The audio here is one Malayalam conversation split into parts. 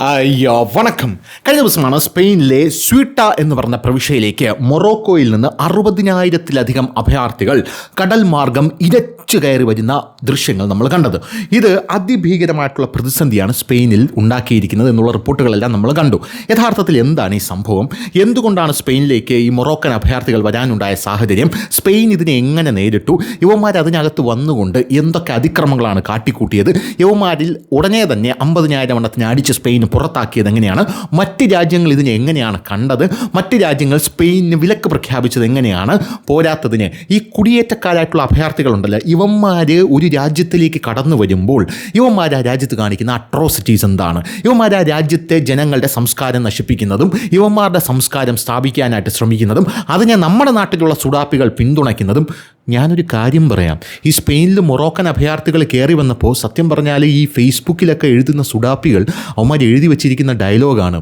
അയ്യോ വണക്കം. കഴിഞ്ഞ ദിവസമാണ് സ്പെയിനിലെ സ്വീട്ട എന്ന് പറഞ്ഞ പ്രവിശ്യയിലേക്ക് മൊറോക്കോയിൽ നിന്ന് 60,000-ലധികം അഭയാർത്ഥികൾ കടൽ മാർഗം ഇരച്ചു കയറി വരുന്ന ദൃശ്യങ്ങൾ നമ്മൾ കണ്ടത്. ഇത് അതിഭീകരമായിട്ടുള്ള പ്രതിസന്ധിയാണ് സ്പെയിനിൽ ഉണ്ടാക്കിയിരിക്കുന്നത് എന്നുള്ള റിപ്പോർട്ടുകളെല്ലാം നമ്മൾ കണ്ടു. യഥാർത്ഥത്തിൽ എന്താണ് ഈ സംഭവം? എന്തുകൊണ്ടാണ് സ്പെയിനിലേക്ക് ഈ മൊറോക്കൻ അഭയാർത്ഥികൾ വരാനുണ്ടായ സാഹചര്യം? സ്പെയിൻ ഇതിനെ എങ്ങനെ നേരിട്ടു? യുവമാർ അതിനകത്ത് വന്നുകൊണ്ട് എന്തൊക്കെ അതിക്രമങ്ങളാണ് കാട്ടിക്കൂട്ടിയത്? യുവമാരിൽ ഉടനെ തന്നെ 50,000 എണ്ണത്തിന് അടിച്ച് സ്പെയിൻ പുറത്താക്കിയത് എങ്ങനെയാണ്? മറ്റ് രാജ്യങ്ങൾ ഇതിനെ എങ്ങനെയാണ് കണ്ടത്? മറ്റ് രാജ്യങ്ങൾ സ്പെയിനിന് വിലക്ക് പ്രഖ്യാപിച്ചത് എങ്ങനെയാണ്? പോരാത്തതിന് ഈ കുടിയേറ്റക്കാരായിട്ടുള്ള അഭയാർത്ഥികളുണ്ടല്ലോ, ഇവന്മാർ ഒരു രാജ്യത്തിലേക്ക് കടന്നു വരുമ്പോൾ ഇവന്മാർ ആ രാജ്യത്ത് കാണിക്കുന്ന അട്രോസിറ്റീസ് എന്താണ്? ഇവന്മാർ ആ രാജ്യത്തെ ജനങ്ങളുടെ സംസ്കാരം നശിപ്പിക്കുന്നതും ഇവന്മാരുടെ സംസ്കാരം സ്ഥാപിക്കാനായിട്ട് ശ്രമിക്കുന്നതും അതിനെ നമ്മുടെ നാട്ടിലുള്ള സുഡാപ്പികൾ പിന്തുണയ്ക്കുന്നതും. ഞാനൊരു കാര്യം പറയാം, ഈ സ്പെയിനിൽ മൊറോക്കൻ അഭയാർത്ഥികൾ കയറി വന്നപ്പോൾ സത്യം പറഞ്ഞാൽ ഈ ഫേസ്ബുക്കിലൊക്കെ എഴുതുന്ന സുഡാപ്പികൾ അവന്മാർ എഴുതി വച്ചിരിക്കുന്ന ഡയലോഗാണ്,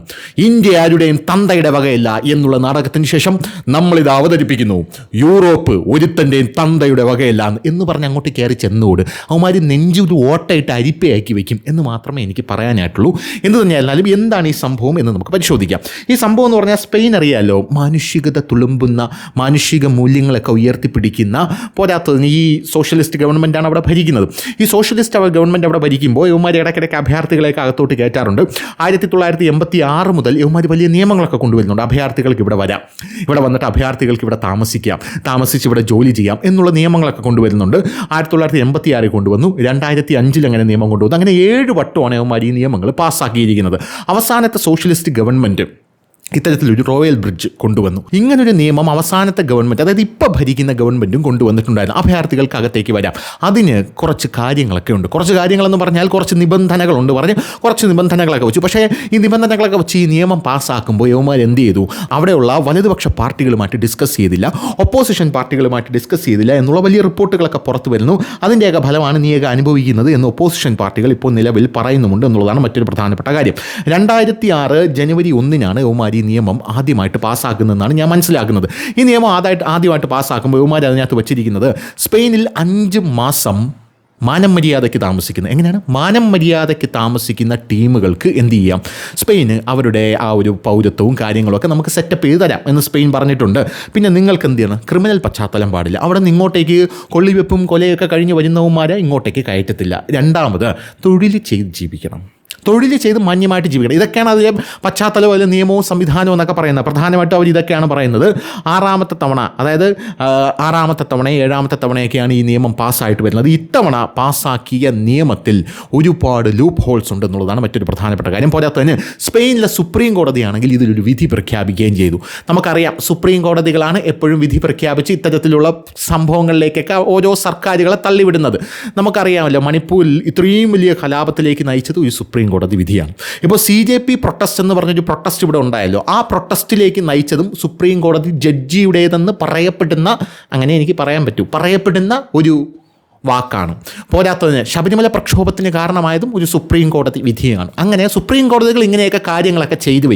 ഇന്ത്യ ആരുടെയും തന്തയുടെ വകയല്ല എന്നുള്ള നാടകത്തിന് ശേഷം നമ്മളിത് അവതരിപ്പിക്കുന്നു, യൂറോപ്പ് ഒരുത്തൻ്റെയും തന്തയുടെ വകയല്ല എന്ന് പറഞ്ഞ് അങ്ങോട്ട് കയറി ചെന്നോട് അവന്മാർ നെഞ്ചൊരു ഓട്ടയിട്ട് അരിപ്പയാക്കി വയ്ക്കും എന്ന് മാത്രമേ എനിക്ക് പറയാനായിട്ടുള്ളൂ. എന്ത് തന്നെയായിരുന്നാലും എന്താണ് ഈ സംഭവം എന്ന് നമുക്ക് പരിശോധിക്കാം. ഈ സംഭവം എന്ന് പറഞ്ഞാൽ സ്പെയിൻ അറിയാമല്ലോ, മാനുഷികത തുളുമ്പുന്ന മാനുഷിക മൂല്യങ്ങളൊക്കെ ഉയർത്തിപ്പിടിക്കുന്ന, പോരാത്തതിന് ഈ സോഷ്യലിസ്റ്റ് ഗവൺമെൻറ്റാണ് അവിടെ ഭരിക്കുന്നത്. ഈ സോഷ്യലിസ്റ്റ് ഗവൺമെൻറ് അവിടെ ഭരിക്കുമ്പോൾ യവന്മാർ ഇടയ്ക്കിടയ്ക്ക് അഭയാർത്ഥികളെയൊക്കെ അകത്തോട്ട് കയറ്റാറുണ്ട്. 1986 മുതൽ യവന്മാർ വലിയ നിയമങ്ങളൊക്കെ കൊണ്ടുവരുന്നുണ്ട്. അഭയാർത്ഥികൾക്ക് ഇവിടെ വരാം, ഇവിടെ വന്നിട്ട് അഭയാർത്ഥികൾക്ക് ഇവിടെ താമസിക്കാം, താമസിച്ച് ഇവിടെ ജോലി ചെയ്യാം എന്നുള്ള നിയമങ്ങളൊക്കെ കൊണ്ടുവരുന്നുണ്ട്. 1986 കൊണ്ടുവന്നു, 2005 അങ്ങനെ നിയമം കൊണ്ടുവന്നു. അങ്ങനെ 7 വട്ടമാണ് യവന്മാർ ഈ നിയമങ്ങൾ പാസ്സാക്കിയിരിക്കുന്നത്. അവസാനത്തെ സോഷ്യലിസ്റ്റ് ഗവൺമെൻറ് ഇത്തരത്തിലൊരു റോയൽ ബ്രിഡ്ജ് കൊണ്ടുവന്നു. ഇങ്ങനൊരു നിയമം അവസാനത്തെ ഗവൺമെൻറ്, അതായത് ഇപ്പോൾ ഭരിക്കുന്ന ഗവൺമെൻറ്റും കൊണ്ടുവന്നിട്ടുണ്ടായിരുന്നു. അഭയാർത്ഥികൾക്ക് അകത്തേക്ക് വരാം. അതിന് കുറച്ച് കാര്യങ്ങളൊക്കെ ഉണ്ട്. കുറച്ച് കാര്യങ്ങളെന്ന് പറഞ്ഞാൽ കുറച്ച് നിബന്ധനകളുണ്ട്. കുറച്ച് നിബന്ധനകളൊക്കെ വെച്ചു. പക്ഷേ ഈ നിബന്ധനകളൊക്കെ വെച്ച് ഈ നിയമം പാസ്സാക്കുമ്പോൾ യവന്മാർ എന്ത് ചെയ്തു? അവിടെയുള്ള വലതുപക്ഷ പാർട്ടികളുമായിട്ട് ഡിസ്കസ് ചെയ്തില്ല, ഒപ്പോസിഷൻ പാർട്ടികളുമായിട്ട് ഡിസ്കസ് ചെയ്തില്ല എന്നുള്ള വലിയ റിപ്പോർട്ടുകളൊക്കെ പുറത്തു വരുന്നു. അതിൻ്റെയൊക്കെ ഫലമാണ് നീയൊക്കെ അനുഭവിക്കുന്നത് എന്ന് ഒപ്പോസിഷൻ പാർട്ടികൾ ഇപ്പോൾ നിലവിൽ പറയുന്നുമുണ്ട് എന്നുള്ളതാണ് മറ്റൊരു പ്രധാനപ്പെട്ട കാര്യം. 2006 ജനുവരി 1-നാണ് യവന്മാർ ഈ നിയമം ആദ്യമായിട്ട് പാസ്സാക്കുന്നതെന്നാണ് ഞാൻ മനസ്സിലാക്കുന്നത്. ഈ നിയമം ആദ്യമായിട്ട് പാസ്സാക്കുമ്പോൾ യവന്മാർ അതിനകത്ത് വെച്ചിരിക്കുന്നത് സ്പെയിനിൽ 5 മാസം മാനം മര്യാദയ്ക്ക് താമസിക്കുന്ന, എങ്ങനെയാണ് മാനം മര്യാദയ്ക്ക് താമസിക്കുന്ന ടീമുകൾക്ക് എന്ത് ചെയ്യാം? സ്പെയിന് അവരുടെ ആ ഒരു പൗരത്വവും കാര്യങ്ങളൊക്കെ നമുക്ക് സെറ്റപ്പ് ചെയ്ത് തരാം എന്ന് സ്പെയിൻ പറഞ്ഞിട്ടുണ്ട്. പിന്നെ നിങ്ങൾക്ക് എന്ത് ചെയ്യണം? ക്രിമിനൽ പശ്ചാത്തലം പാടില്ല. അവിടെ നിന്ന് ഇങ്ങോട്ടേക്ക് കൊള്ളിവെപ്പും കൊലയൊക്കെ കഴിഞ്ഞ് വരുന്നവന്മാരെ ഇങ്ങോട്ടേക്ക് കയറ്റത്തില്ല. രണ്ടാമത്, തൊഴിൽ ചെയ്ത് ജീവിക്കണം, തൊഴിൽ ചെയ്ത് മാന്യമായിട്ട് ജീവിക്കണം. ഇതൊക്കെയാണ് അതിലെ പശ്ചാത്തലവും അതിലെ നിയമവും സംവിധാനവും എന്നൊക്കെ പറയുന്നത്. പ്രധാനമായിട്ടും അവർ ഇതൊക്കെയാണ് പറയുന്നത്. 6ാമത്തെ തവണ, അതായത് 6ാമത്തെ തവണയും 7ാമത്തെ തവണയൊക്കെയാണ് ഈ നിയമം പാസ്സായിട്ട് വരുന്നത്. ഇത്തവണ പാസ്സാക്കിയ നിയമത്തിൽ ഒരുപാട് ലൂപ്പ് ഹോൾസ് ഉണ്ടെന്നുള്ളതാണ് മറ്റൊരു പ്രധാനപ്പെട്ട കാര്യം. പോരാത്തതിന് സ്പെയിനിലെ സുപ്രീം കോടതിയാണെങ്കിൽ ഇതിലൊരു വിധി പ്രഖ്യാപിക്കുകയും ചെയ്തു. നമുക്കറിയാം, സുപ്രീം കോടതികളാണ് എപ്പോഴും വിധി പ്രഖ്യാപിച്ച് ഇത്തരത്തിലുള്ള സംഭവങ്ങളിലേക്കൊക്കെ ഓരോ സർക്കാരുകളെ തള്ളിവിടുന്നത്. നമുക്കറിയാമല്ലോ, മണിപ്പൂരിൽ ഇത്രയും വലിയ കലാപത്തിലേക്ക് നയിച്ചത് ഒരു സുപ്രീം കോടതി വിധിയാണ്. ഇപ്പോൾ CJP പ്രൊട്ടസ്റ്റ് എന്ന് പറഞ്ഞൊരു പ്രൊട്ടസ്റ്റ് ഇവിടെ ഉണ്ടായല്ലോ, ആ പ്രൊട്ടസ്റ്റിലേക്ക് നയിച്ചതും സുപ്രീം കോടതി ജഡ്ജിയുടേതെന്ന് പറയപ്പെടുന്ന, അങ്ങനെ എനിക്ക് പറയാൻ പറ്റൂ, പറയപ്പെടുന്ന ഒരു വാക്കാണ്. പോരാത്തതിന് ശബരിമല പ്രക്ഷോഭത്തിന് കാരണമായതും ഒരു സുപ്രീം കോടതി വിധിയാണ്. അങ്ങനെ സുപ്രീം കോടതികൾ ഇങ്ങനെയൊക്കെ കാര്യങ്ങളൊക്കെ ചെയ്തു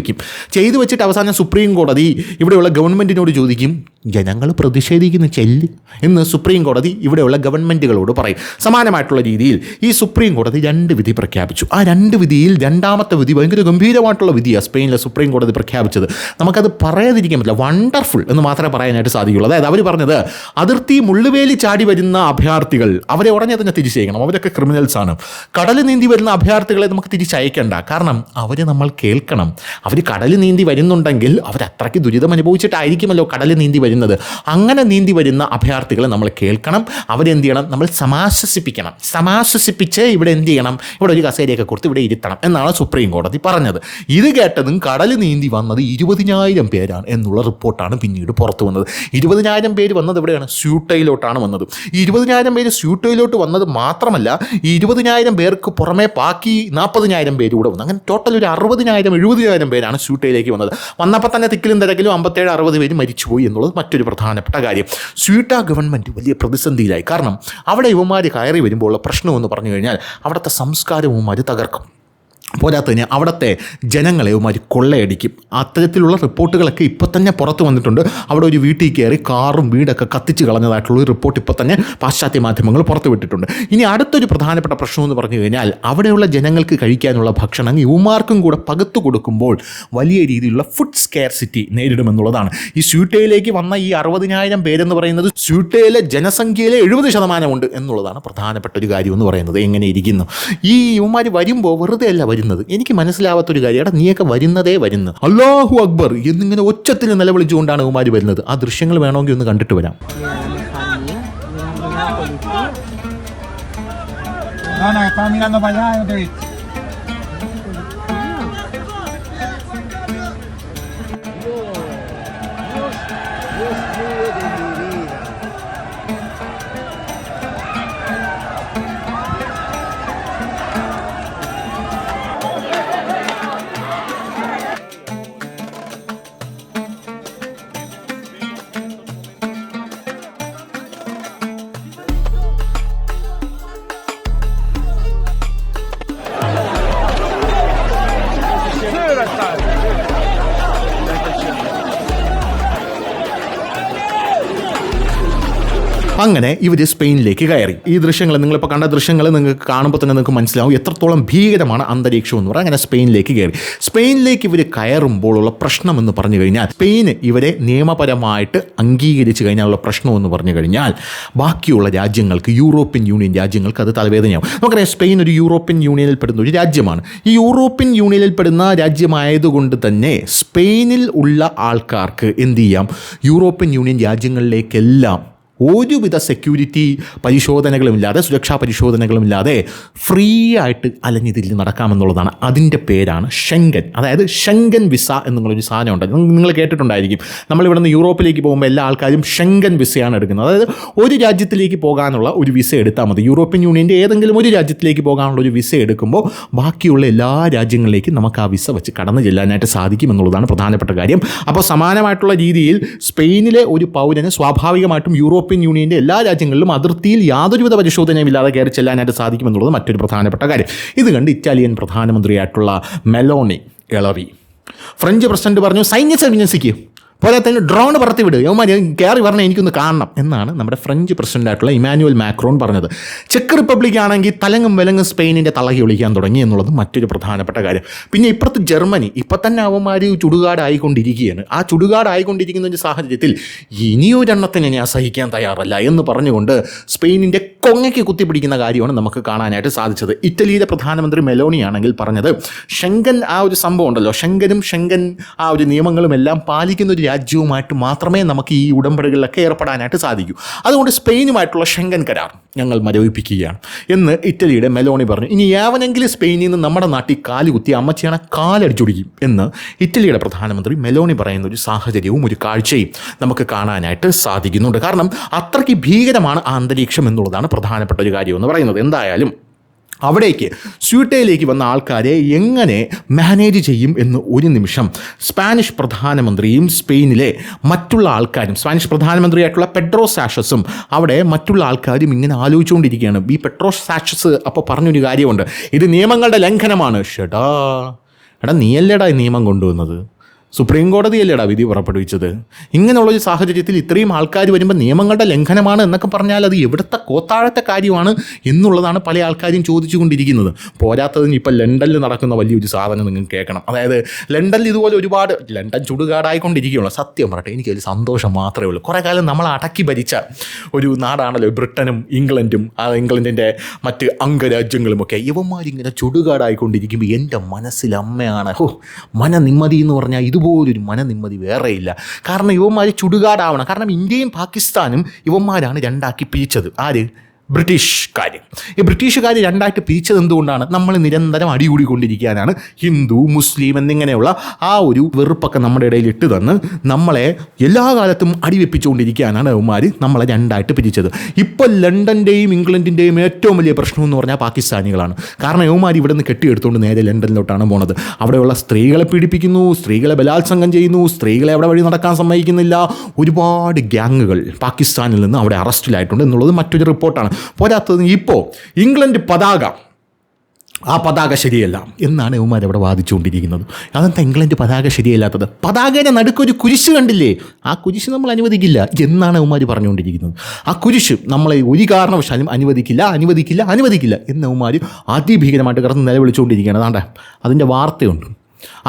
വെച്ചിട്ട് അവസാനം സുപ്രീം കോടതി ഇവിടെയുള്ള ഗവൺമെൻറ്റിനോട് ചോദിക്കും, ജനങ്ങൾ പ്രതിഷേധിക്കുന്ന ചെല്ല് എന്ന് സുപ്രീം കോടതി ഇവിടെയുള്ള ഗവൺമെൻറ്റുകളോട് പറയും. സമാനമായിട്ടുള്ള രീതിയിൽ ഈ സുപ്രീം കോടതി 2 വിധി പ്രഖ്യാപിച്ചു. ആ 2 വിധിയിൽ 2ാമത്തെ വിധി ഭയങ്കര ഗംഭീരമായിട്ടുള്ള വിധിയാണ് സ്പെയിനിലെ സുപ്രീം കോടതി പ്രഖ്യാപിച്ചത്. നമുക്കത് പറയാതിരിക്കാൻ പറ്റില്ല, വണ്ടർഫുൾ എന്ന് മാത്രമേ പറയാനായിട്ട് സാധിക്കുള്ളൂ. അതായത് അവർ പറഞ്ഞത്, അതിർത്തി മുള്ളുവേലി ചാടി വരുന്ന അഭയാർത്ഥികൾ അവരെ ഉടനെ തന്നെ തിരിച്ചയക്കണം, അവരൊക്കെ ക്രിമിനൽസാണ്. കടൽ നീന്തി വരുന്ന അഭയാർത്ഥികളെ നമുക്ക് തിരിച്ചയക്കേണ്ട, കാരണം അവർ നമ്മൾ കേൾക്കണം. അവർ കടൽ നീന്തി വരുന്നുണ്ടെങ്കിൽ അവരത്രയ്ക്ക് ദുരിതം അനുഭവിച്ചിട്ടായിരിക്കുമല്ലോ കടൽ നീന്തി വരുന്നത്. അങ്ങനെ നീന്തി വരുന്ന അഭയാർത്ഥികളെ നമ്മൾ കേൾക്കണം, അവരെന്ത് ചെയ്യണം? നമ്മൾ സമാശ്വസിപ്പിച്ച് ഇവിടെ എന്ത് ചെയ്യണം? ഇവിടെ ഒരു കസേരയൊക്കെ കൊടുത്ത് ഇവിടെ ഇരുത്തണം എന്നാണ് സുപ്രീം കോടതി പറഞ്ഞത്. ഇത് കേട്ടതും കടൽ നീന്തി വന്നത് 20,000 പേരാണ് എന്നുള്ള റിപ്പോർട്ടാണ് പിന്നീട് പുറത്തു വന്നത്. 20,000 പേര് വന്നത് എവിടെയാണ്? സ്യൂട്ടയിലോട്ടാണ് വന്നത്. ഈ 20,000 പേര് സ്യൂട്ടയിലോട്ട് വന്നത് മാത്രമല്ല, ഈ 20,000 പേർക്ക് പുറമെ ബാക്കി 40,000 പേര് കൂടെ വന്നു. അങ്ങനെ ടോട്ടൽ ഒരു 60,000 70,000 പേരാണ് സ്യൂട്ടയിലേക്ക് വന്നത്. വന്നപ്പോൾ തന്നെ തിക്കിലും തിരക്കിലും 57-60 പേര് മരിച്ചുപോയി എന്നുള്ളത് മറ്റൊരു പ്രധാനപ്പെട്ട കാര്യം. സ്വീട്ട ഗവൺമെൻറ് വലിയ പ്രതിസന്ധിയിലായി. കാരണം അവിടെ യുവമാർ കയറി വരുമ്പോൾ ഉള്ള പ്രശ്നമെന്ന് പറഞ്ഞു കഴിഞ്ഞാൽ അവിടുത്തെ സംസ്കാരം യുവമാർ തകർക്കും. പോരാത്തതിന് അവിടുത്തെ ജനങ്ങളെ ഇവന്മാർ കൊള്ളയടിക്കും. അത്തരത്തിലുള്ള റിപ്പോർട്ടുകളൊക്കെ ഇപ്പോൾ തന്നെ പുറത്ത് വന്നിട്ടുണ്ട്. അവിടെ ഒരു വീട്ടിൽ കയറി കാറും വീടൊക്കെ കത്തിച്ച് കളഞ്ഞതായിട്ടുള്ള ഒരു റിപ്പോർട്ട് ഇപ്പോൾ തന്നെ പാശ്ചാത്യ മാധ്യമങ്ങൾ പുറത്തുവിട്ടിട്ടുണ്ട്. ഇനി അടുത്തൊരു പ്രധാനപ്പെട്ട പ്രശ്നം എന്ന് പറഞ്ഞു കഴിഞ്ഞാൽ അവിടെയുള്ള ജനങ്ങൾക്ക് കഴിക്കാനുള്ള ഭക്ഷണം ഇവന്മാർക്കും കൂടെ പകുത്തു കൊടുക്കുമ്പോൾ വലിയ രീതിയിലുള്ള ഫുഡ് സ്കേർസിറ്റി നേരിടുമെന്നുള്ളതാണ്. ഈ സ്യൂട്ടയിലേക്ക് വന്ന ഈ 60,000 പേരെന്ന് പറയുന്നത് സ്യൂട്ടയിലെ ജനസംഖ്യയിലെ 70% ഉണ്ട് എന്നുള്ളതാണ് പ്രധാനപ്പെട്ട ഒരു കാര്യം എന്ന് പറയുന്നത്. എങ്ങനെ ഇരിക്കുന്നു ഈ ഇവന്മാർ വരുമ്പോൾ വെറുതെ അല്ല വരുന്നത്. എനിക്ക് മനസ്സിലാവാത്തൊരു കാര്യം, എടാ നീയൊക്കെ വരുന്നു അല്ലാഹു അക്ബർ എന്നിങ്ങനെ ഒച്ചത്തിൽ നിലവിളിച്ചുകൊണ്ടാണ് ഇവന്മാർ വരുന്നത്. ആ ദൃശ്യങ്ങൾ വേണമെങ്കിൽ ഒന്ന് കണ്ടിട്ട് വരാം. അങ്ങനെ ഇവർ സ്പെയിനിലേക്ക് കയറി. ഈ ദൃശ്യങ്ങൾ നിങ്ങളിപ്പോൾ കണ്ട ദൃശ്യങ്ങൾ നിങ്ങൾക്ക് കാണുമ്പോൾ തന്നെ നിങ്ങൾക്ക് മനസ്സിലാവും എത്രത്തോളം ഭീകരമാണ് അന്തരീക്ഷം എന്ന് പറയാം. അങ്ങനെ സ്പെയിനിലേക്ക് കയറി. സ്പെയിനിലേക്ക് ഇവർ കയറുമ്പോഴുള്ള പ്രശ്നം എന്ന് പറഞ്ഞു കഴിഞ്ഞാൽ സ്പെയിൻ ഇവരെ നിയമപരമായിട്ട് അംഗീകരിച്ച് കഴിഞ്ഞാലുള്ള പ്രശ്നം എന്ന് പറഞ്ഞു കഴിഞ്ഞാൽ ബാക്കിയുള്ള രാജ്യങ്ങൾക്ക്, യൂറോപ്യൻ യൂണിയൻ രാജ്യങ്ങൾക്ക് അത് തലവേദനയാവും. നമുക്കറിയാം സ്പെയിൻ ഒരു യൂറോപ്യൻ യൂണിയനിൽ പെടുന്ന ഒരു രാജ്യമാണ്. ഈ യൂറോപ്യൻ യൂണിയനിൽ പെടുന്ന രാജ്യമായതുകൊണ്ട് തന്നെ സ്പെയിനിൽ ഉള്ള ആൾക്കാർക്ക് എന്ത് ചെയ്യാം, യൂറോപ്യൻ യൂണിയൻ രാജ്യങ്ങളിലേക്കെല്ലാം ഒരുവിധ സെക്യൂരിറ്റി പരിശോധനകളുമില്ലാതെ, സുരക്ഷാ പരിശോധനകളുമില്ലാതെ ഫ്രീ ആയിട്ട് അലഞ്ഞിതിൽ നടക്കാമെന്നുള്ളതാണ്. അതിൻ്റെ പേരാണ് ഷെങ്കൻ. അതായത് ഷെങ്കൻ വിസ എന്നുള്ളൊരു സാധനമുണ്ട്. നിങ്ങൾ കേട്ടിട്ടുണ്ടായിരിക്കും. നമ്മളിവിടെ നിന്ന് യൂറോപ്പിലേക്ക് പോകുമ്പോൾ എല്ലാ ആൾക്കാരും ഷെങ്കൻ വിസയാണ് എടുക്കുന്നത്. അതായത് ഒരു രാജ്യത്തിലേക്ക് പോകാനുള്ള ഒരു വിസ എടുത്താൽ മതി. യൂറോപ്യൻ യൂണിയൻ്റെ ഏതെങ്കിലും ഒരു രാജ്യത്തിലേക്ക് പോകാനുള്ള ഒരു വിസ എടുക്കുമ്പോൾ ബാക്കിയുള്ള എല്ലാ രാജ്യങ്ങളിലേക്കും നമുക്ക് ആ വിസ വെച്ച് കടന്നു ചെല്ലാനായിട്ട് സാധിക്കും എന്നുള്ളതാണ് പ്രധാനപ്പെട്ട കാര്യം. അപ്പോൾ സമാനമായിട്ടുള്ള രീതിയിൽ സ്പെയിനിലെ ഒരു പൗരന് സ്വാഭാവികമായിട്ടും യൂറോപ്യൻ യൂണിയൻ്റെ എല്ലാ രാജ്യങ്ങളിലും അതിർത്തിയിൽ യാതൊരുവിധ പരിശോധനയും ഇല്ലാതെ കയറി ചെല്ലാനായിട്ട് സാധിക്കുമെന്നുള്ളത് മറ്റൊരു പ്രധാനപ്പെട്ട കാര്യം. ഇത് കണ്ട് ഇറ്റാലിയൻ പ്രധാനമന്ത്രിയായിട്ടുള്ള മെലോണി ഇളറി. ഫ്രഞ്ച് പ്രസിഡന്റ് പറഞ്ഞു സൈന്യത്തെ വിന്യസിക്കും, പോരാത്തതിന് ഡ്രോൺ പറത്തിവിട്, യവന്മാർ കയറി പറഞ്ഞാൽ എനിക്കൊന്ന് കാണണം എന്നാണ് നമ്മുടെ ഫ്രഞ്ച് പ്രസിഡൻ്റായിട്ടുള്ള ഇമാനുവൽ മാക്രോൺ പറഞ്ഞത്. ചെക്ക് റിപ്പബ്ലിക് ആണെങ്കിൽ തലങ്ങും വിലങ്ങും സ്പെയിനിൻ്റെ തളകി ഒളിക്കാൻ തുടങ്ങി എന്നുള്ളത് മറ്റൊരു പ്രധാനപ്പെട്ട കാര്യം. പിന്നെ ഇപ്പുറത്ത് ജർമ്മനി ഇപ്പം തന്നെ അവന്മാർ ചുടുകാടായിക്കൊണ്ടിരിക്കുകയാണ്. ആ ചുടുകാടായിക്കൊണ്ടിരിക്കുന്ന ഒരു സാഹചര്യത്തിൽ ഇനിയൊരെണ്ണത്തിന് ഞാൻ സഹിക്കാൻ തയ്യാറല്ല എന്ന് പറഞ്ഞുകൊണ്ട് സ്പെയിനിൻ്റെ കൊങ്ങയ്ക്ക് കുത്തിപ്പിടിക്കുന്ന കാര്യമാണ് നമുക്ക് കാണാനായിട്ട് സാധിച്ചത്. ഇറ്റലിയിലെ പ്രധാനമന്ത്രി മെലോണിയാണെങ്കിൽ പറഞ്ഞത് ഷെങ്കൻ ആ ഒരു സംഭവം ഉണ്ടല്ലോ, ഷെങ്കൻ ആ ഒരു നിയമങ്ങളും എല്ലാം പാലിക്കുന്ന ഒരു രാജ്യവുമായിട്ട് മാത്രമേ നമുക്ക് ഈ ഉടമ്പടികളിലൊക്കെ ഏർപ്പെടാനായിട്ട് സാധിക്കൂ. അതുകൊണ്ട് സ്പെയിനുമായിട്ടുള്ള ഷെങ്കൻ കരാർ ഞങ്ങൾ മരവിപ്പിക്കുകയാണ് എന്ന് ഇറ്റലിയുടെ മെലോണി പറഞ്ഞു. ഇനി യാവനെങ്കിലും സ്പെയിനിൽ നിന്ന് നമ്മുടെ നാട്ടിൽ കാലുകുത്തി അമ്മച്ചിയാണ് കാലടിച്ചൊടിക്കും എന്ന് ഇറ്റലിയുടെ പ്രധാനമന്ത്രി മെലോണി പറയുന്ന ഒരു സാഹചര്യവും ഒരു കാഴ്ചയും നമുക്ക് കാണാനായിട്ട് സാധിക്കുന്നുണ്ട്. കാരണം അത്രയ്ക്ക് ഭീകരമാണ് ആ അന്തരീക്ഷം എന്നുള്ളതാണ് പ്രധാനപ്പെട്ട ഒരു കാര്യം എന്ന് പറയുന്നത്. എന്തായാലും അവിടേക്ക് സ്യൂട്ടയിലേക്ക് വന്ന ആൾക്കാരെ എങ്ങനെ മാനേജ് ചെയ്യും എന്ന് ഒരു നിമിഷം സ്പാനിഷ് പ്രധാനമന്ത്രിയും സ്പെയിനിലെ മറ്റുള്ള ആൾക്കാരും, സ്പാനിഷ് പ്രധാനമന്ത്രിയായിട്ടുള്ള പെഡ്രോ സാഷസും അവിടെ മറ്റുള്ള ആൾക്കാരും ഇങ്ങനെ ആലോചിച്ചുകൊണ്ടിരിക്കുകയാണ്. ഈ പെഡ്രോ സാഷസ് അപ്പോൾ പറഞ്ഞൊരു കാര്യമുണ്ട്, ഇത് നിയമങ്ങളുടെ ലംഘനമാണ്. എടാ നീയല്ലേടാ നിയമം കൊണ്ടുവന്നത്, സുപ്രീം കോടതിയല്ലേടാ വിധി പുറപ്പെടുവിച്ചത്. ഇങ്ങനെയുള്ളൊരു സാഹചര്യത്തിൽ ഇത്രയും ആൾക്കാർ വരുമ്പോൾ നിയമങ്ങളുടെ ലംഘനമാണ് എന്നൊക്കെ പറഞ്ഞാൽ അത് എവിടുത്തെ കോത്താഴത്തെ കാര്യമാണ് എന്നുള്ളതാണ് പല ആൾക്കാരും ചോദിച്ചുകൊണ്ടിരിക്കുന്നത്. പോരാത്തതിന് ഇപ്പോൾ ലണ്ടനിൽ നടക്കുന്ന വലിയൊരു സാധനം നിങ്ങൾക്ക് കേൾക്കണം. അതായത് ലണ്ടനിൽ ഇതുപോലെ ഒരുപാട്, ലണ്ടൻ ചുടുകാടായിക്കൊണ്ടിരിക്കുകയുള്ളൂ. സത്യം പറയട്ടെ, എനിക്കൊരു സന്തോഷം മാത്രമേ ഉള്ളൂ. കുറേ കാലം നമ്മൾ അടക്കി ഭരിച്ച ഒരു നാടാണല്ലോ ബ്രിട്ടനും ഇംഗ്ലണ്ടും, ആ ഇംഗ്ലണ്ടിൻ്റെ മറ്റ് അംഗരാജ്യങ്ങളുമൊക്കെ. ഇവന്മാരിങ്ങനെ ചുടുകാടായിക്കൊണ്ടിരിക്കുമ്പോൾ എൻ്റെ മനസ്സിൽ അമ്മയാണ് മനനിമ്മതി എന്ന് പറഞ്ഞാൽ ഇതുപോലൊരു മനനിമ്മതി വേറെയില്ല. കാരണം ഇവന്മാർ ചുടുകാടാവണം. കാരണം ഇന്ത്യയും പാകിസ്ഥാനും ഇവന്മാരാണ് രണ്ടാക്കി പിരിച്ചത്. ആര്? ബ്രിട്ടീഷുകാർ. ഈ ബ്രിട്ടീഷുകാർ രണ്ടായിട്ട് പിരിച്ചത് എന്തുകൊണ്ടാണ്? നമ്മൾ നിരന്തരം അടികൂടിക്കൊണ്ടിരിക്കാനാണ്. ഹിന്ദു മുസ്ലിം എന്നിങ്ങനെയുള്ള ആ ഒരു വെറുപ്പൊക്കെ നമ്മുടെ ഇടയിൽ ഇട്ട് തന്ന് നമ്മളെ എല്ലാ കാലത്തും അടിവെപ്പിച്ചുകൊണ്ടിരിക്കാനാണ് ഇവന്മാർ നമ്മളെ രണ്ടായിട്ട് പിരിച്ചത്. ഇപ്പോൾ ലണ്ടൻ്റെയും ഇംഗ്ലണ്ടിൻ്റെയും ഏറ്റവും വലിയ പ്രശ്നം എന്ന് പറഞ്ഞാൽ പാകിസ്ഥാനികളാണ്. കാരണം ഇവന്മാർ ഇവിടെ നിന്ന് കെട്ടിയെടുത്തുകൊണ്ട് നേരെ ലണ്ടനിലോട്ടാണ് പോണത്. അവിടെയുള്ള സ്ത്രീകളെ പീഡിപ്പിക്കുന്നു, സ്ത്രീകളെ ബലാത്സംഗം ചെയ്യുന്നു, സ്ത്രീകളെ അവിടെ വഴി നടക്കാൻ സമ്മതിക്കുന്നില്ല. ഒരുപാട് ഗ്യാങ്ങുകൾ പാകിസ്ഥാനിൽ നിന്ന് അവിടെ അറസ്റ്റിലായിട്ടുണ്ട് എന്നുള്ളത് മറ്റൊരു റിപ്പോർട്ടാണ്. പോരാത്തത് ഇപ്പോൾ ഇംഗ്ലണ്ട് പതാക ആ പതാക ശരിയല്ല എന്നാണ് ഇവന്മാർ അവിടെ വാദിച്ചുകൊണ്ടിരിക്കുന്നത്. അതെന്താ ഇംഗ്ലണ്ട് പതാക ശരിയല്ലാത്തത്? പതാകയുടെ നടുക്കൊരു കുരിശ് കണ്ടില്ലേ, ആ കുരിശ് നമ്മൾ അനുവദിക്കില്ല എന്നാണ് ഇവന്മാർ പറഞ്ഞുകൊണ്ടിരിക്കുന്നത്. ആ കുരിശ് നമ്മളെ ഒരു കാരണവശാലും അനുവദിക്കില്ല എന്ന് ഇവന്മാർ അതിഭീകരമായിട്ട് കിടന്ന് നിലവിളിച്ചുകൊണ്ടിരിക്കുകയാണ്. അതാണ്ട് അതിൻ്റെ വാർത്തയുണ്ട്.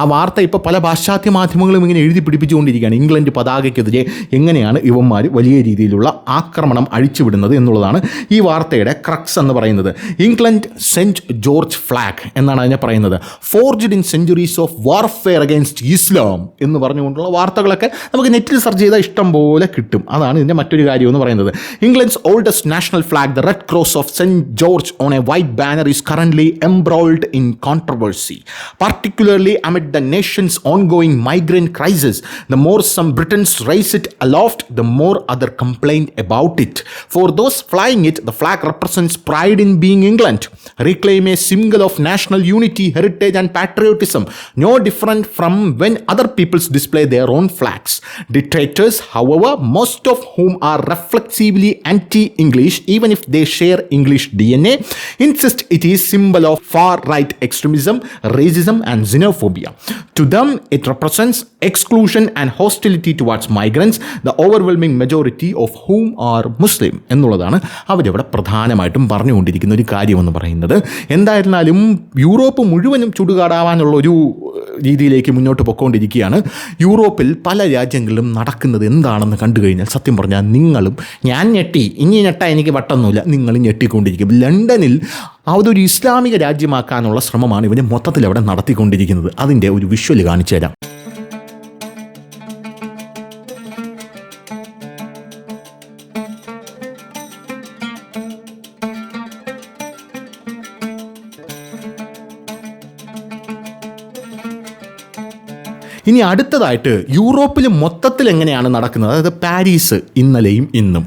ആ വാർത്ത ഇപ്പോൾ പല പാശ്ചാത്യ മാധ്യമങ്ങളും ഇങ്ങനെ എഴുതി പിടിപ്പിച്ചുകൊണ്ടിരിക്കുകയാണ്. ഇംഗ്ലണ്ട് പതാകയ്ക്കെതിരെ എങ്ങനെയാണ് ഇവന്മാർ വലിയ രീതിയിലുള്ള ആക്രമണം അഴിച്ചുവിടുന്നത് എന്നുള്ളതാണ് ഈ വാർത്തയുടെ ക്രക്സ് എന്ന് പറയുന്നത്. ഇംഗ്ലണ്ട് സെൻറ്റ് ജോർജ് ഫ്ലാഗ് എന്നാണ് അതിനെ പറയുന്നത്. Forged in centuries of warfare against Islam എന്ന് പറഞ്ഞുകൊണ്ടുള്ള വാർത്തകളൊക്കെ നമുക്ക് നെറ്റിൽ സെർച്ച് ചെയ്താൽ ഇഷ്ടം പോലെ കിട്ടും. അതാണ് ഇതിൻ്റെ മറ്റൊരു കാര്യം എന്ന് പറയുന്നത്. England's oldest national flag the red cross of saint George on a white banner is currently embroiled in controversy, particularly amid the nation's ongoing migrant crisis. The more some Britons raise it aloft, the more other complain about it. For those flying it, the flag represents pride in being England. Reclaim a symbol of national unity, heritage and patriotism, no different from when other peoples display their own flags. Dictators, however, most of whom are reflexively anti-English, even if they share English DNA, insist it is symbol of far-right extremism, racism and xenophobia. To them, it represents exclusion and hostility towards migrants, the overwhelming majority of whom are Muslim എന്നുള്ളതാണ് അവരവിടെ പ്രധാനമായിട്ടും പറഞ്ഞുകൊണ്ടിരിക്കുന്ന ഒരു കാര്യമെന്ന് പറയുന്നത്. എന്തായിരുന്നാലും യൂറോപ്പ് മുഴുവനും ചുടുകാടാവാനുള്ള ഒരു രീതിയിലേക്ക് മുന്നോട്ട് പൊയ്ക്കൊണ്ടിരിക്കുകയാണ്. യൂറോപ്പിൽ പല രാജ്യങ്ങളിലും നടക്കുന്നത് എന്താണെന്ന് കണ്ടു കഴിഞ്ഞാൽ സത്യം പറഞ്ഞാൽ നിങ്ങളും ഞാൻ ഞെട്ടി, ഇനി ഞെട്ടാൻ എനിക്ക് വട്ടൊന്നുമില്ല, നിങ്ങളും ഞെട്ടിക്കൊണ്ടിരിക്കും. ലണ്ടനിൽ അതൊരു ഇസ്ലാമിക രാജ്യമാക്കാനുള്ള ശ്രമമാണ് ഇവന് മൊത്തത്തിൽ അവിടെ നടത്തിക്കൊണ്ടിരിക്കുന്നത്. അതിൻ്റെ ഒരു വിഷ്വൽ കാണിച്ചു തരാം. ഇനി അടുത്തതായിട്ട് യൂറോപ്പിൽ മൊത്തത്തിൽ എങ്ങനെയാണ് നടക്കുന്നത്, അതായത് പാരീസ് ഇന്നലെയും ഇന്നും,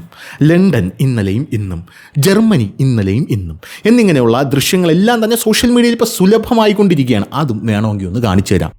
ലണ്ടൻ ഇന്നലെയും ഇന്നും, ജർമ്മനി ഇന്നലെയും ഇന്നും എന്നിങ്ങനെയുള്ള ദൃശ്യങ്ങളെല്ലാം തന്നെ സോഷ്യൽ മീഡിയയിൽ ഇപ്പോൾ സുലഭമായിക്കൊണ്ടിരിക്കുകയാണ്. അതും വേണമെങ്കിൽ ഒന്ന് കാണിച്ചു തരാം.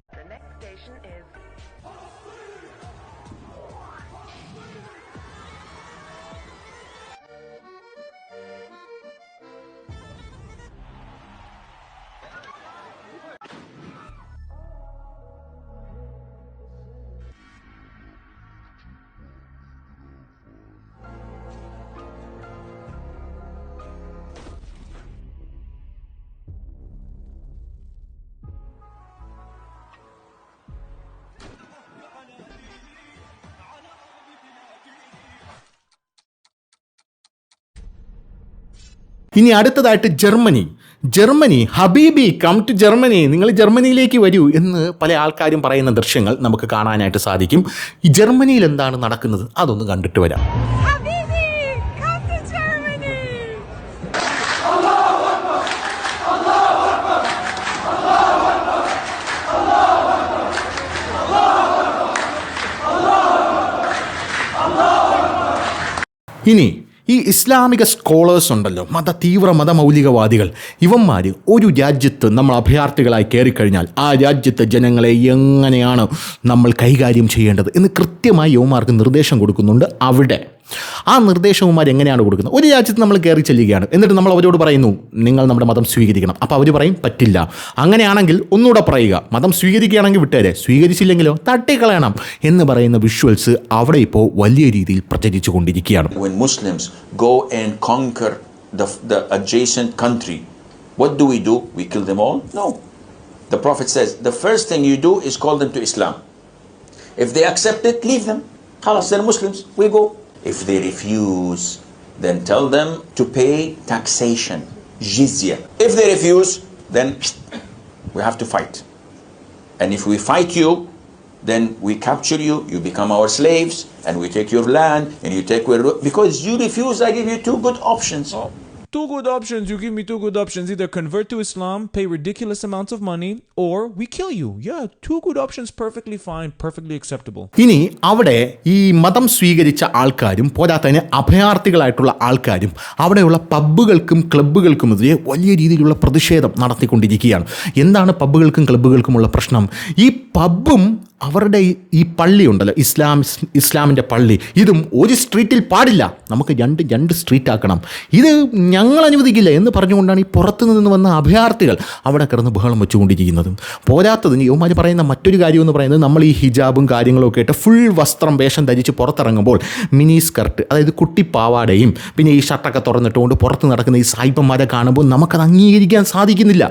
ഇനി അടുത്തതായിട്ട് ജർമ്മനി ഹബീബി കം ടു ജർമ്മനി, നിങ്ങൾ ജർമ്മനിയിലേക്ക് വരൂ എന്ന് പല ആൾക്കാരും പറയുന്ന ദൃശ്യങ്ങൾ നമുക്ക് കാണാനായിട്ട് സാധിക്കും. ഈ ജർമ്മനിയിൽ എന്താണ് നടക്കുന്നത് അതൊന്ന് കണ്ടിട്ട് വരാം. ഇനി ഈ ഇസ്ലാമിക സ്കോളേഴ്സ് ഉണ്ടല്ലോ, തീവ്ര മതമൗലികവാദികൾ, ഇവന്മാർ ഒരു രാജ്യത്ത് നമ്മൾ അഭയാർത്ഥികളായി കയറിക്കഴിഞ്ഞാൽ ആ രാജ്യത്തെ ജനങ്ങളെ എങ്ങനെയാണ് നമ്മൾ കൈകാര്യം ചെയ്യേണ്ടത് എന്ന് കൃത്യമായി യുവമാർക്ക് നിർദ്ദേശം കൊടുക്കുന്നുണ്ട്. അവിടെ ആ നിർദ്ദേശവുമാർ എങ്ങനെയാണ് കൊടുക്കുന്നത്? ഒരു രാജ്യത്ത് നമ്മൾ കയറി ചെല്ലുകയാണ്, എന്നിട്ട് നമ്മൾ അവരോട് പറയുന്നു നിങ്ങൾ നമ്മുടെ മതം സ്വീകരിക്കണം. അപ്പോൾ അവർ പറയും പറ്റില്ല. അങ്ങനെയാണെങ്കിൽ ഒന്നുകൂടെ പറയുക, മതം സ്വീകരിക്കുകയാണെങ്കിൽ വിട്ടേരെ, സ്വീകരിച്ചില്ലെങ്കിലോ തട്ടിക്കളയണം എന്ന് പറയുന്ന വിഷ്വൽസ് അവിടെ ഇപ്പോൾ വലിയ രീതിയിൽ പ്രചരിച്ചു കൊണ്ടിരിക്കുകയാണ്. When Muslims go and conquer the adjacent country, what do? We kill them all? No. The Prophet says the first thing you do is call them to Islam. If they accept it, leave them. Khalas, they're Muslims, we go. If they refuse, then tell them to pay taxation, jizya. If they refuse, then we have to fight. And if we fight you, then we capture you, you become our slaves, and we take your land, and you take where... Because you refuse, I give you two good options. Oh. Two good options. You give me two good options. Either convert to Islam, pay ridiculous amounts of money, or we kill you. Yeah, two good options, perfectly fine, perfectly acceptable. ഇനി അവിടെ ഈ മതം സ്വീകരിച്ച ആൾക്കാരും പോരാത്തതിന് അഭയാർത്ഥികളായിട്ടുള്ള ആൾക്കാരും അവിടെയുള്ള പബ്ബുകൾക്കും ക്ലബ്ബുകൾക്കുമെതിരെ വലിയ രീതിയിലുള്ള പ്രതിഷേധം നടത്തിക്കൊണ്ടിരിക്കുകയാണ്. എന്താണ് പബ്ബുകൾക്കും ക്ലബ്ബുകൾക്കുമുള്ള പ്രശ്നം? ഈ പബ്ബും അവരുടെ ഈ പള്ളി ഉണ്ടല്ലോ, ഇസ്ലാമിൻ്റെ പള്ളി, ഇതും ഒരു സ്ട്രീറ്റിൽ പാടില്ല, നമുക്ക് രണ്ട് സ്ട്രീറ്റ് ആക്കണം, ഇത് ഞങ്ങൾ അനുവദിക്കില്ല എന്ന് പറഞ്ഞുകൊണ്ടാണ് ഈ പുറത്തു നിന്ന് വന്ന അഭയാർത്ഥികൾ അവിടെ കിടന്ന് ബഹളം വെച്ചുകൊണ്ടിരിക്കുന്നതും. പോരാത്തതിന് യുവമാർ പറയുന്ന മറ്റൊരു കാര്യം എന്ന് പറയുന്നത്, നമ്മൾ ഈ ഹിജാബും കാര്യങ്ങളൊക്കെ ആയിട്ട് ഫുൾ വസ്ത്രം വേഷം ധരിച്ച് പുറത്തിറങ്ങുമ്പോൾ മിനി സ്കർട്ട്, അതായത് കുട്ടിപ്പാവാടയും പിന്നെ ഈ ഷർട്ടൊക്കെ തുറന്നിട്ടുകൊണ്ട് പുറത്ത് നടക്കുന്ന ഈ സായിപ്പന്മാരെ കാണുമ്പോൾ നമുക്കത് അംഗീകരിക്കാൻ സാധിക്കുന്നില്ല.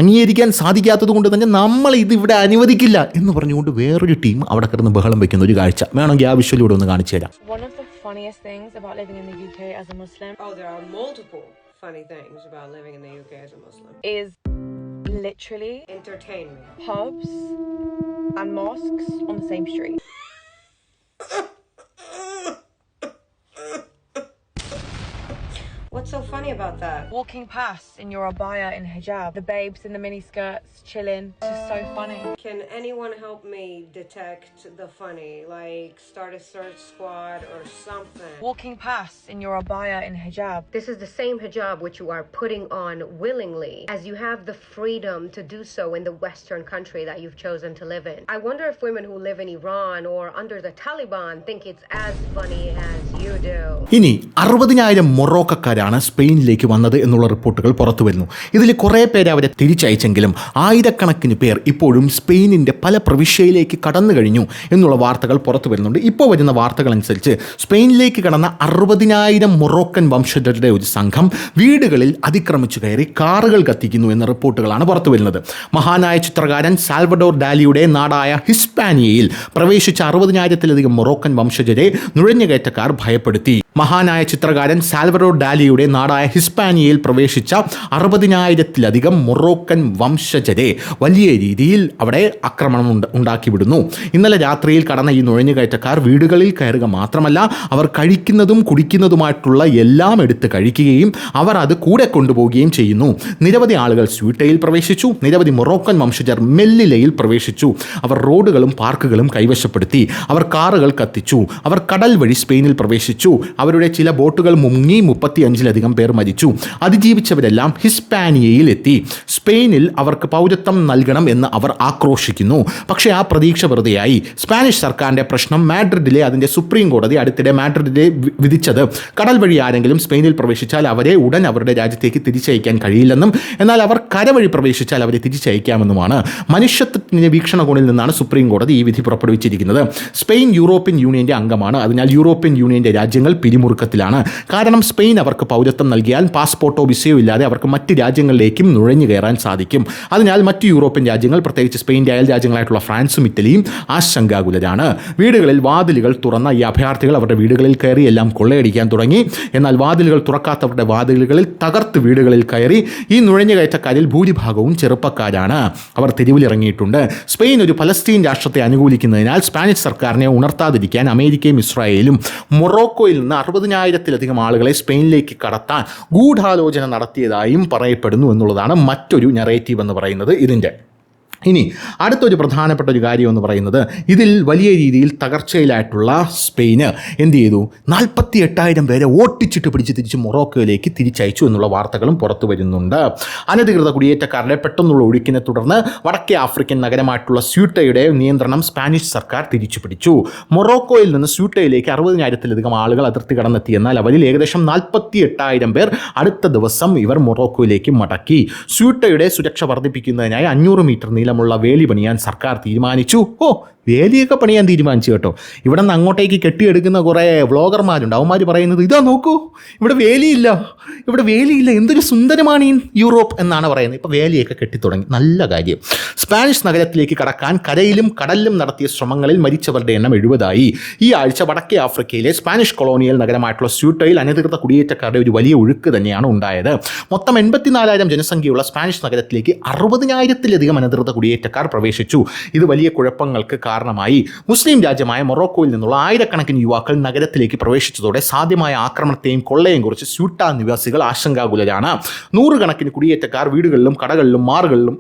അംഗീകരിക്കാൻ സാധിക്കാത്തത് കൊണ്ട് തന്നെ നമ്മൾ ഇത് ഇവിടെ അനുവദിക്കില്ല എന്ന് പറഞ്ഞുകൊണ്ട് വേറൊരു ടീം അവിടെ കിടന്ന് ബഹളം വെക്കുന്ന ഒരു കാഴ്ച വേണമെങ്കിൽ ആ വിഷ്വലിലൂടെ ഒന്ന് കാണിച്ചു തരാം. One of the funniest things about living in the UK as a Muslim there are multiple funny things about living in the UK as a Muslim. is literally Entertain me. pubs and mosques on the same street. What's so funny about that? Walking past in your abaya and hijab, the babes in the mini skirts chilling. It's just so funny. Can anyone help me detect the funny? Like start a search squad or something? Walking past in your abaya and hijab. This is the same hijab which you are putting on willingly, as you have the freedom to do so in the Western country that you've chosen to live in. I wonder if women who live in Iran or under the Taliban think it's as funny as you do. ഇനി 60,000 മൊറോക്കക്കാരാണ് സ്പെയിനിലേക്ക് വന്നത് എന്നുള്ള റിപ്പോർട്ടുകൾ പുറത്തു വരുന്നു. ഇതിൽ കുറേ പേര് അവരെ തിരിച്ചയച്ചെങ്കിലും ആയിരക്കണക്കിന് പേർ ഇപ്പോഴും സ്പെയിനിൻ്റെ പല പ്രവിശ്യയിലേക്ക് കടന്നു കഴിഞ്ഞു എന്നുള്ള വാർത്തകൾ പുറത്തു വരുന്നുണ്ട്. ഇപ്പോൾ വരുന്ന വാർത്തകൾ അനുസരിച്ച് സ്പെയിനിലേക്ക് കടന്ന 60,000 മൊറോക്കൻ വംശജരുടെ ഒരു സംഘം വീടുകളിൽ അതിക്രമിച്ചു കയറി കാറുകൾ കത്തിക്കുന്നു എന്ന റിപ്പോർട്ടുകളാണ് പുറത്തു വരുന്നത്. മഹാനായ ചിത്രകാരൻ സാൽവഡോർ ഡാലിയുടെ നാടായ ഹിസ്പാനിയയിൽ പ്രവേശിച്ച 60,000-ലധികം മൊറോക്കൻ വംശജരെ നുഴഞ്ഞുകയറ്റക്കാർ ഭയപ്പെടുത്തി. മഹാനായ ചിത്രകാരൻ സാൽവഡോർ ഡാലിയുടെ നാടായ ഹിസ്പാനിയയിൽ പ്രവേശിച്ച 60,000-ലധികം മൊറോക്കൻ വംശജരെ വലിയ രീതിയിൽ അവിടെ ആക്രമണം ഉണ്ടാക്കിവിടുന്നു. ഇന്നലെ രാത്രിയിൽ കടന്ന ഈ നുഴഞ്ഞുകയറ്റക്കാർ വീടുകളിൽ കയറുക മാത്രമല്ല, അവർ കഴിക്കുന്നതും കുടിക്കുന്നതുമായിട്ടുള്ള എല്ലാം എടുത്ത് കഴിക്കുകയും അവർ അത് കൂടെ കൊണ്ടുപോവുകയും ചെയ്യുന്നു. നിരവധി ആളുകൾ സ്വീട്ടയിൽ പ്രവേശിച്ചു. നിരവധി മൊറോക്കൻ വംശജർ മെല്ലിലയിൽ പ്രവേശിച്ചു. അവർ റോഡുകളും പാർക്കുകളും കൈവശപ്പെടുത്തി. അവർ കാറുകൾ കത്തിച്ചു. അവർ കടൽ വഴി സ്പെയിനിൽ പ്രവേശിച്ചു. അവരുടെ ചില ബോട്ടുകൾ മുങ്ങി 35-ലധികം പേർ മരിച്ചു. അതിജീവിച്ചവരെല്ലാം ഹിസ്പാനിയയിൽ എത്തി. സ്പെയിനിൽ അവർക്ക് പൗരത്വം നൽകണം എന്ന് അവർ ആക്രോശിക്കുന്നു. പക്ഷേ ആ പ്രതീക്ഷ വെറുതെയായി. സ്പാനിഷ് സർക്കാരിൻ്റെ പ്രശ്നം മാഡ്രിഡിലെ അതിൻ്റെ സുപ്രീം കോടതി അടുത്തിടെ മാഡ്രിഡിലെ വിധിച്ചത് കടൽ വഴി ആരെങ്കിലും സ്പെയിനിൽ പ്രവേശിച്ചാൽ അവരെ ഉടൻ അവരുടെ രാജ്യത്തേക്ക് തിരിച്ചയക്കാൻ കഴിയില്ലെന്നും എന്നാൽ അവർ കരവഴി പ്രവേശിച്ചാൽ അവരെ തിരിച്ചയക്കാമെന്നുമാണ്. മനുഷ്യത്വത്തിൻ്റെ വീക്ഷണകോണിൽ നിന്നാണ് സുപ്രീം കോടതി ഈ വിധി പുറപ്പെടുവിച്ചിരിക്കുന്നത്. സ്പെയിൻ യൂറോപ്യൻ യൂണിയൻ്റെ അംഗമാണ്. അതിനാൽ യൂറോപ്യൻ യൂണിയൻ്റെ രാജ്യങ്ങൾ പിരിമുറുക്കത്തിലാണ്. കാരണം സ്പെയിൻ അവർക്ക് പൗരത്വം നൽകിയാൽ പാസ്പോർട്ടോ വിസയോ ഇല്ലാതെ അവർക്ക് മറ്റ് രാജ്യങ്ങളിലേക്കും നുഴഞ്ഞു കയറാൻ സാധിക്കും. അതിനാൽ മറ്റ് യൂറോപ്യൻ രാജ്യങ്ങൾ, പ്രത്യേകിച്ച് സ്പെയിൻ്റെ അയൽ രാജ്യങ്ങളായിട്ടുള്ള ഫ്രാൻസും ഇറ്റലിയും ആശങ്കാകുലരാണ്. വീടുകളിൽ വാതിലുകൾ തുറന്ന ഈ അഭയാർത്ഥികൾ അവരുടെ വീടുകളിൽ കയറി എല്ലാം കൊള്ളയടിക്കാൻ തുടങ്ങി. എന്നാൽ വാതിലുകൾ തുറക്കാത്തവരുടെ വാതിലുകളിൽ തകർത്ത് വീടുകളിൽ കയറി. ഈ നുഴഞ്ഞുകയറ്റക്കാരിൽ ഭൂരിഭാഗവും ചെറുപ്പക്കാരാണ്. അവർ തെരുവിലിറങ്ങിയിട്ടുണ്ട്. സ്പെയിൻ ഒരു പലസ്തീൻ രാഷ്ട്രത്തെ അനുകൂലിക്കുന്നതിനാൽ സ്പാനിഷ് സർക്കാരിനെ ഉണർത്താതിരിക്കാൻ അമേരിക്കയും ഇസ്രായേലും മൊറോക്കോയിൽ നിന്ന് 60,000-ലധികം ആളുകളെ സ്പെയിനിലേക്ക് കടത്താൻ ഗൂഢാലോചന നടത്തിയതായും പറയപ്പെടുന്നു എന്നുള്ളതാണ് മറ്റൊരു നറേറ്റീവ് എന്ന് പറയുന്നത് ഇതിൻ്റെ. ഇനി അടുത്തൊരു പ്രധാനപ്പെട്ട ഒരു കാര്യം എന്ന് പറയുന്നത്, ഇതിൽ വലിയ രീതിയിൽ തകർച്ചയിലായിട്ടുള്ള സ്പെയിന് എന്ത് ചെയ്തു? 48,000 പേരെ ഓട്ടിച്ചിട്ട് പിടിച്ച് തിരിച്ച് മൊറോക്കോയിലേക്ക് തിരിച്ചയച്ചു എന്നുള്ള വാർത്തകളും പുറത്തു വരുന്നുണ്ട്. അനധികൃത കുടിയേറ്റക്കാരുടെ പെട്ടെന്നുള്ള ഒഴുക്കിനെ തുടർന്ന് വടക്കേ ആഫ്രിക്കൻ നഗരമായിട്ടുള്ള സ്യൂട്ടയുടെ നിയന്ത്രണം സ്പാനിഷ് സർക്കാർ തിരിച്ചു പിടിച്ചു. മൊറോക്കോയിൽ നിന്ന് സ്യൂട്ടയിലേക്ക് 60,000-ലധികം ആളുകൾ അതിർത്തി കടന്നെത്തി. എന്നാൽ അവരിൽ ഏകദേശം 48,000 പേർ അടുത്ത ദിവസം ഇവർ മൊറോക്കോയിലേക്ക് മടക്കി. സ്യൂട്ടയുടെ സുരക്ഷ വർദ്ധിപ്പിക്കുന്നതിനായി 500 മീറ്റർ നീളമുള്ള വേലി പണിയാൻ സർക്കാർ തീരുമാനിച്ചു. വേലിയൊക്കെ പണിയാൻ തീരുമാനിച്ചു കേട്ടോ. ഇവിടെ നിന്ന് അങ്ങോട്ടേക്ക് കെട്ടിയെടുക്കുന്ന കുറേ വ്ളോഗർമാരുണ്ട്. അവന്മാർ പറയുന്നത്, ഇതാ നോക്കൂ, ഇവിടെ വേലിയില്ല, ഇവിടെ വേലിയില്ല, എന്തൊരു സുന്ദരമാണ് ഈ യൂറോപ്പ് എന്നാണ് പറയുന്നത്. ഇപ്പോൾ വേലിയൊക്കെ കെട്ടിത്തുടങ്ങി. നല്ല കാര്യം. സ്പാനിഷ് നഗരത്തിലേക്ക് കടക്കാൻ കരയിലും കടലിലും നടത്തിയ ശ്രമങ്ങളിൽ മരിച്ചവരുടെ എണ്ണം 70ആയി. ഈ ആഴ്ച വടക്കേ ആഫ്രിക്കയിലെ സ്പാനിഷ് കൊളോണിയൽ നഗരമായിട്ടുള്ള സ്യൂട്ടയിൽ അനധികൃത കുടിയേറ്റക്കാരുടെ ഒരു വലിയ ഒഴുക്ക് തന്നെയാണ് ഉണ്ടായത്. മൊത്തം 84,000 ജനസംഖ്യയുള്ള സ്പാനിഷ് നഗരത്തിലേക്ക് 60,000-ലധികം അനധികൃത കുടിയേറ്റക്കാർ പ്രവേശിച്ചു. ഇത് വലിയ കുഴപ്പങ്ങൾക്ക് കാരണമായി. മുസ്ലിം രാജ്യമായ മൊറോക്കോയിൽ നിന്നുള്ള ആയിരക്കണക്കിന് യുവാക്കൾ നഗരത്തിലേക്ക് പ്രവേശിച്ചതോടെ സാധ്യമായ ആക്രമണത്തെയും കൊള്ളയും കുറിച്ച് സ്യൂട്ട നിവാസികൾ ആശങ്കാകുലരാണ്. 100 കണക്കിന് കുടിയേറ്റക്കാർ വീടുകളിലും കടകളിലും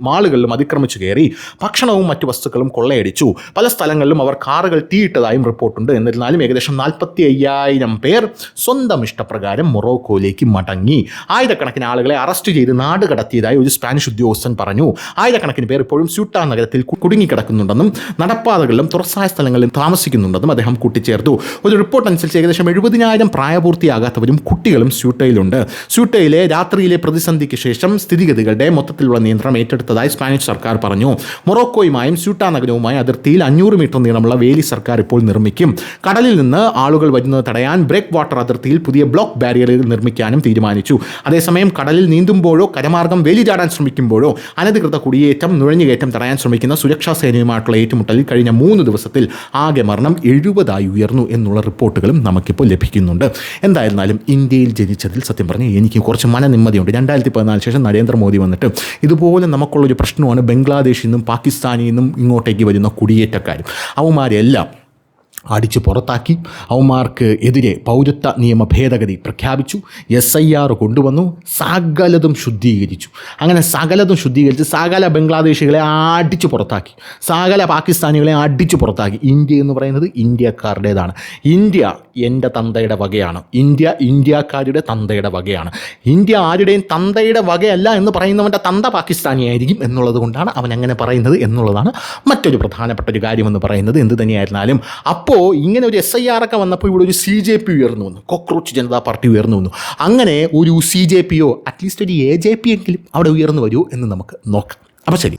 മാളുകളിലും അതിക്രമിച്ചു കയറി ഭക്ഷണവും മറ്റു വസ്തുക്കളും കൊള്ളയടിച്ചു. പല സ്ഥലങ്ങളിലും അവർ കാറുകൾ തീയിട്ടതായും റിപ്പോർട്ടുണ്ട്. എന്നിരുന്നാലും ഏകദേശം 45,000 പേർ സ്വന്തം ഇഷ്ടപ്രകാരം മൊറോക്കോയിലേക്ക് മടങ്ങി. ആയിരക്കണക്കിന് ആളുകളെ അറസ്റ്റ് ചെയ്ത് നാട് കടത്തിയതായി ഒരു സ്പാനിഷ് ഉദ്യോഗസ്ഥൻ പറഞ്ഞു. ആയിരക്കണക്കിന് പേർ ഇപ്പോഴും സ്യൂട്ട നഗരത്തിൽ കുടുങ്ങിക്കിടക്കുന്നുണ്ടെന്നും നടപ്പാത ഫുട്പാത്തുകളിലും തുറസായ സ്ഥലങ്ങളിലും താമസിക്കുന്നുണ്ടെന്നും അദ്ദേഹം കൂട്ടിച്ചേർത്തു. ഒരു റിപ്പോർട്ട് അനുസരിച്ച് ഏകദേശം 70,000 പ്രായപൂർത്തിയാകാത്തവരും കുട്ടികളും സ്യൂട്ടയിലുണ്ട്. സ്യൂട്ടയിലെ രാത്രിയിലെ പ്രതിസന്ധിക്ക് ശേഷം സ്ഥിതിഗതികളുടെ മൊത്തത്തിലുള്ള നിയന്ത്രണം ഏറ്റെടുത്തതായി സ്പാനിഷ് സർക്കാർ പറഞ്ഞു. മൊറോക്കോയുമായും സ്യൂട്ട നഗരവുമായി അതിർത്തിയിൽ 500 മീറ്റർ നീളമുള്ള വേലി സർക്കാർ ഇപ്പോൾ നിർമ്മിക്കും. കടലിൽ നിന്ന് ആളുകൾ വരുന്നത് തടയാൻ ബ്രേക്ക് വാട്ടർ അതിർത്തിയിൽ പുതിയ ബ്ലോക്ക് ബാരിയറുകൾ നിർമ്മിക്കാനും തീരുമാനിച്ചു. അതേസമയം കടലിൽ നീന്തുമ്പോഴോ കരമാർഗം വേലി ചാടാൻ ശ്രമിക്കുമ്പോഴോ അനധികൃത കുടിയേറ്റം നുഴഞ്ഞുകയറ്റം തടയാൻ ശ്രമിക്കുന്ന സുരക്ഷാ സേനയുമായിട്ടുള്ള ഏറ്റുമുട്ടലിൽ കഴിഞ്ഞ 3 ദിവസത്തിൽ ആകെ മരണം 70 ഉയർന്നു എന്നുള്ള റിപ്പോർട്ടുകളും നമുക്കിപ്പോൾ ലഭിക്കുന്നുണ്ട്. എന്തായിരുന്നാലും ഇന്ത്യയിൽ ജനിച്ചതിൽ സത്യം പറഞ്ഞ് എനിക്ക് കുറച്ച് മനനിമ്മതിയുണ്ട്. 2014 ശേഷം നരേന്ദ്രമോദി വന്നിട്ട് ഇതുപോലെ നമുക്കുള്ളൊരു പ്രശ്നമാണ് ബംഗ്ലാദേശിൽ നിന്നും പാകിസ്ഥാനിൽ നിന്നും ഇങ്ങോട്ടേക്ക് വരുന്ന കുടിയേറ്റക്കാരും. അവന്മാരെല്ലാം അടിച്ചു പുറത്താക്കി. അവന്മാർക്ക് എതിരെ പൗരത്വ നിയമ ഭേദഗതി പ്രഖ്യാപിച്ചു. SIR കൊണ്ടുവന്നു. സകലതും ശുദ്ധീകരിച്ചു. അങ്ങനെ സകലതും ശുദ്ധീകരിച്ച് സകല ബംഗ്ലാദേശികളെ അടിച്ചു പുറത്താക്കി. സകല പാകിസ്ഥാനികളെ അടിച്ചു പുറത്താക്കി. ഇന്ത്യ എന്ന് പറയുന്നത് ഇന്ത്യക്കാരുടേതാണ്. ഇന്ത്യ എൻ്റെ തന്തയുടെ വകയാണ്. ഇന്ത്യ ഇന്ത്യക്കാരുടെ തന്തയുടെ വകയാണ്. ഇന്ത്യ ആരുടെയും തന്തയുടെ വകയല്ല എന്ന് പറയുന്നവൻ്റെ തന്ത പാകിസ്ഥാനിയായിരിക്കും എന്നുള്ളത് കൊണ്ടാണ് അവൻ അങ്ങനെ പറയുന്നത് എന്നുള്ളതാണ് മറ്റൊരു പ്രധാനപ്പെട്ട ഒരു കാര്യമെന്ന് പറയുന്നത്. എന്ത് തന്നെയായിരുന്നാലും അപ്പോൾ ഇങ്ങനെ ഒരു SIR ഒക്കെ വന്നപ്പോൾ ഇവിടെ ഒരു CJP ഉയർന്നു വന്നു. കോക്രോച്ച് ജനതാ പാർട്ടി ഉയർന്നു വന്നു. അങ്ങനെ ഒരു CJPയോ അറ്റ്ലീസ്റ്റ് ഒരു AJP എങ്കിലും അവിടെ ഉയർന്നു വരുമോ എന്ന് നമുക്ക് നോക്കാം. അപ്പോൾ ശരി.